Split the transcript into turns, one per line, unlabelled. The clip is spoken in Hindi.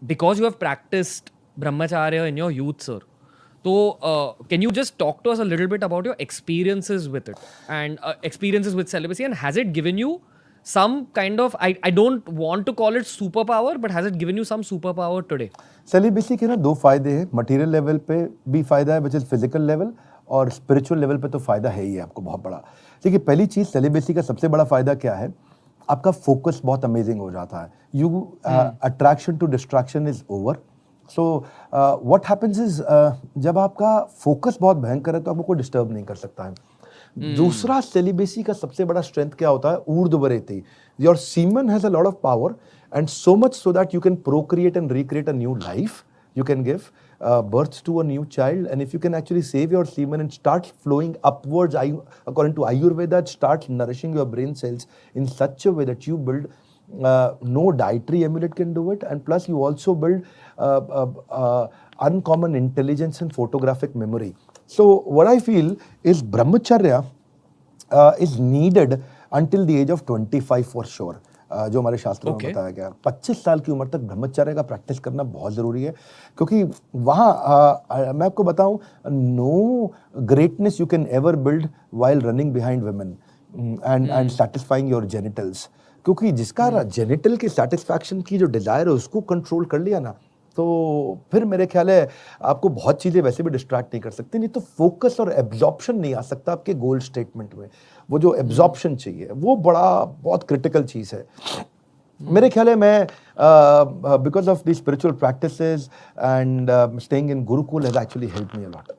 because you have practiced brahmacharya in your youth, sir. So, can you just talk to us a little bit about your experiences with it and experiences with celibacy, and has it given you some kind of, I don't want to call it superpower, but has it given you some superpower today?
Celibacy के ना दो फायदे हैं, मटेरियल लेवल पे भी फायदा है विच इज फिजिकल लेवल, और स्पिरिचुअल लेवल पे तो फायदा है ही है आपको बहुत बड़ा। देखिए पहली चीज सेलिबेसी का सबसे बड़ा फायदा क्या है, आपका फोकस बहुत अमेजिंग हो जाता है। You attraction to distraction is over. So what happens is जब आपका फोकस बहुत भयंकर है तो आपको कोई डिस्टर्ब नहीं कर सकता है। दूसरा सेलिबेसी का सबसे बड़ा स्ट्रेंथ क्या होता है, ऊर्ध्वरेति। Your semen has a lot of power and so much so that you can procreate and recreate a new life. You can give birth to a new child, and if you can actually save your semen and start flowing upwards, according to Ayurveda, it starts nourishing your brain cells in such a way that you build no dietary amulet can do it, and plus you also build uncommon intelligence and photographic memory. So what I feel is brahmacharya is needed until the age of 25 for sure. जो हमारे शास्त्रों में बताया गया, 25 साल की उम्र तक ब्रह्मचर्य का प्रैक्टिस करना बहुत ज़रूरी है, क्योंकि वहाँ मैं आपको बताऊँ, no greatness you can ever build while running behind women and satisfying your genitals. क्योंकि जिसका जेनिटल के सेटिस्फैक्शन की जो डिज़ायर है उसको कंट्रोल कर लिया ना, तो फिर मेरे ख्याल है आपको बहुत चीज़ें वैसे भी डिस्ट्रैक्ट नहीं कर सकती, नहीं तो फोकस और एब्जॉर्प्शन नहीं आ सकता आपके गोल स्टेटमेंट में। वो जो एब्जॉर्प्शन चाहिए वो बहुत क्रिटिकल चीज़ है। मेरे ख्याल है मैं because of the spiritual practices and staying in Gurukul has actually helped me a lot.